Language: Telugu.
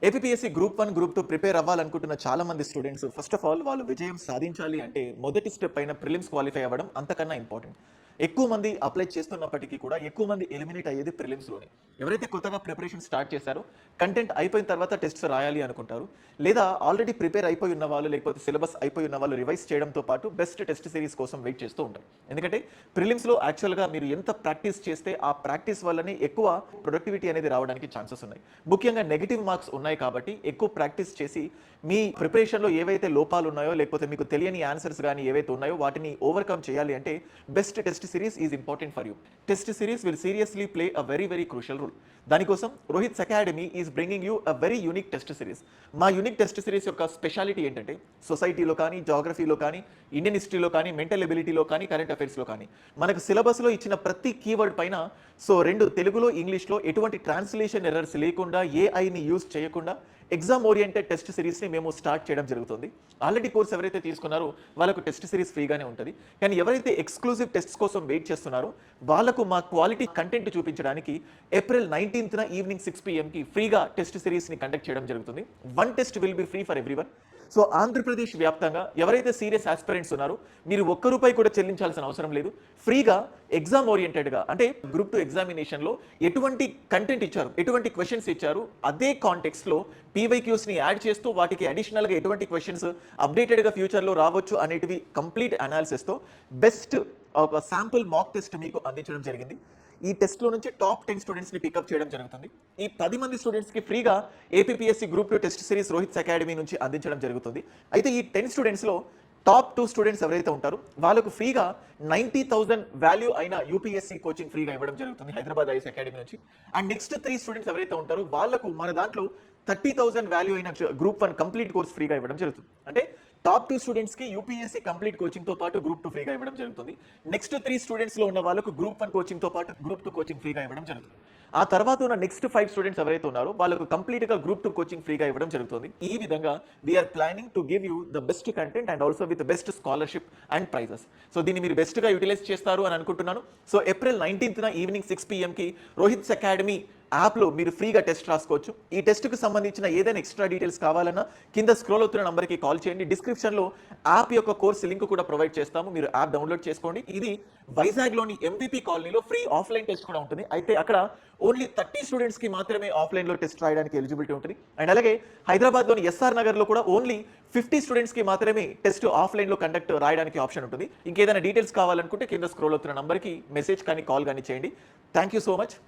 ఏపీఎస్సీ గ్రూప్ 1, గ్రూప్ 2 ప్రిపేర్ అవ్వాలనుకుంటున్న చాలా మంది స్టూడెంట్స్ ఫస్ట్ ఆఫ్ ఆల్ వాళ్ళు విజయం సాధించాలి అంటే మొదటి స్టెప్ అయిన ప్రిలిమ్స్ క్వాలిఫై అవ్వడం అంతకన్నా ఇంపార్టెంట్. ఎక్కువ మంది అప్లై చేస్తున్నప్పటికీ కూడా ఎక్కువ మంది ఎలిమినేట్ అయ్యేది ప్రిలిమ్స్లోనే. ఎవరైతే కొత్తగా ప్రిపరేషన్ స్టార్ట్ చేశారో కంటెంట్ అయిపోయిన తర్వాత టెస్ట్స్ రాయాలి అనుకుంటారు, లేదా ఆల్రెడీ ప్రిపేర్ అయిపోయి ఉన్న వాళ్ళు లేకపోతే సిలబస్ అయిపోయి ఉన్న వాళ్ళు రివైజ్ చేయడంతో పాటు బెస్ట్ టెస్ట్ సిరీస్ కోసం వెయిట్ చేస్తూ ఉంటారు. ఎందుకంటే ప్రిలిమ్స్లో యాక్చువల్గా మీరు ఎంత ప్రాక్టీస్ చేస్తే ఆ ప్రాక్టీస్ వల్లనే ఎక్కువ ప్రొడక్టివిటీ అనేది రావడానికి ఛాన్సెస్ ఉన్నాయి. ముఖ్యంగా నెగిటివ్ మార్క్స్ ఉన్నాయి కాబట్టి ఎక్కువ ప్రాక్టీస్ చేసి మీ ప్రిపరేషన్లో ఏవైతే లోపాలు ఉన్నాయో లేకపోతే మీకు తెలియని ఆన్సర్స్ కానీ ఏవైతే ఉన్నాయో వాటిని ఓవర్కమ్ చేయాలి అంటే best test series is important for you. Test series will seriously play a very crucial role. దానికోసం Rohit's academy is bringing you a very unique test series. మా యూనిక్ టెస్ట్ సిరీస్ యొక్క స్పెషాలిటీ ఏంటంటే సొసైటీలో కానీ, జాగ్రఫీలో కానీ, ఇండియన్ హిస్టరీలో కానీ, మెంటల్ ఎబిలిటీలో కానీ, కరెంట్ అఫైర్స్లో కానీ మనకు సిలబస్లో ఇచ్చిన ప్రతి కీవర్డ్ పైన రెండు తెలుగులో ఇంగ్లీష్లో ఎటువంటి ట్రాన్స్లేషన్ ఎర్రర్స్ లేకుండా ఏఐని యూజ్ చేయకుండా ఎగ్జామ్ ఓరియంటెడ్ టెస్ట్ సిరీస్ని మేము స్టార్ట్ చేయడం జరుగుతుంది. ఆల్రెడీ కోర్స్ ఎవరైతే తీసుకున్నారో వాళ్ళకు టెస్ట్ సిరీస్ ఫ్రీగానే ఉంటుంది. కానీ ఎవరైతే ఎక్స్క్లూజివ్ టెస్ట్స్ కోసం వెయిట్ చేస్తున్నారో వాళ్ళకు మా క్వాలిటీ కంటెంట్ చూపించడానికి ఏప్రిల్ 19th ఈవినింగ్ 6 PM ఫ్రీగా టెస్ట్ సిరీస్ని కండక్ట్ చేయడం జరుగుతుంది. 1 test will be free for everyone. So Andhra Pradesh వ్యాప్తంగా ఎవరైతే సీరియస్ ఆస్పిరెంట్స్ ఉన్నారో మీరు ₹1 కూడా చెల్లించాల్సిన అవసరం లేదు. ఫ్రీగా ఎగ్జామ్ ఓరియంటెడ్గా అంటే గ్రూప్ 2 ఎగ్జామినేషన్లో ఎటువంటి కంటెంట్ ఇచ్చారు, ఎటువంటి క్వశ్చన్స్ ఇచ్చారు, అదే కాంటెక్స్లో పీవైక్యూస్ని యాడ్ చేస్తూ వాటికి అడిషనల్గా ఎటువంటి క్వశ్చన్స్ అప్డేటెడ్గా ఫ్యూచర్లో రావచ్చు అనేటివి కంప్లీట్ అనాలిసిస్తో బెస్ట్ ఒక శాంపుల్ మాక్ టెస్ట్ మీకు అందించడం జరిగింది. ఈ టెస్ట్లో నుంచి టాప్ 10 స్టూడెంట్స్ని పికప్ చేయడం జరుగుతుంది. ఈ 10 మంది స్టూడెంట్స్కి ఫ్రీగా APSC group 2 test series Rohit's academy నుంచి అందించడం జరుగుతుంది. అయితే ఈ 10 స్టూడెంట్స్లో టాప్ 2 స్టూడెంట్స్ ఎవరైతే ఉంటారో వాళ్ళకు ఫ్రీగా 90,000 వాల్యూ అయిన యూపీఎస్సీ కోచింగ్ ఫ్రీగా ఇవ్వడం జరుగుతుంది హైదరాబాద్ ఐఎస్ అకాడమీ నుంచి. అండ్ నెక్స్ట్ 3 స్టూడెంట్స్ ఎవరైతే ఉంటారో వాళ్ళకు మన దాంట్లో 30,000 వాల్యూ అయిన గ్రూప్ 1 కంప్లీట్ కోర్స్ ఫ్రీగా ఇవ్వడం జరుగుతుంది. అంటే టాప్ 2 స్టూడెంట్స్కి యూపీఎస్సీ కంప్లీట్ కోచింగ్తో పాటు గ్రూప్ 2 ఫ్రీగా ఇవ్వడం జరుగుతుంది. నెక్స్ట్ 3 స్టూడెంట్స్లో ఉన్న వాళ్ళకు గ్రూప్ 1 కోచింగ్తో పాటు గ్రూప్ 2 కోచింగ్ ఫ్రీగా ఇవ్వడం జరుగుతుంది. ఆ తర్వాత ఉన్న నెక్స్ట్ 5 స్టూడెంట్స్ ఎవరైతే ఉన్నారో వాళ్ళకు కంప్లీట్గా గ్రూప్ 2 కోచింగ్ ఫ్రీగా ఇవ్వడం జరుగుతుంది. ఈ విధంగా we're planning to give you the best content and also with best scholarship and prizes. So దీన్ని మీరు బెస్ట్గా యూటిలైజ్ చేస్తారు అని అనుకుంటున్నాను. So April 19th evening 6 PM Rohit's academy యాప్లో మీరు ఫ్రీగా టెస్ట్ రాసుకోవచ్చు. ఈ టెస్ట్కి సంబంధించిన ఏదైనా ఎక్స్ట్రా డీటెయిల్స్ కావాలన్నా కింద స్క్రోల్ అవుతున్న నంబర్కి కాల్ చేయండి. డిస్క్రిప్షన్లో యాప్ యొక్క కోర్స్ లింక్ కూడా ప్రొవైడ్ చేస్తాము, మీరు యాప్ డౌన్లోడ్ చేసుకోండి. ఇది వైజాగ్లోని ఎంపీపీ కాలనీలో ఫ్రీ ఆఫ్లైన్ టెస్ట్ కూడా ఉంటుంది. అయితే అక్కడ ఓన్లీ 30 స్టూడెంట్స్కి మాత్రమే ఆఫ్లైన్లో టెస్ట్ రాయడానికి ఎలిజిబిలిటీ ఉంటుంది. అండ్ అలాగే హైదరాబాద్లోని ఎస్ఆర్ నగర్లో కూడా ఓన్లీ 50 స్టూడెంట్స్కి మాత్రమే టెస్ట్ ఆఫ్లైన్లో కండక్ట్ రాయడానికి ఆప్షన్ ఉంటుంది. ఇంకేదైనా డీటెయిల్స్ కావాలనుకుంటే కింద స్క్రోల్ అవుతున్న నంబర్కి మెసేజ్ కానీ కాల్ కానీ చేయండి. Thank you so much.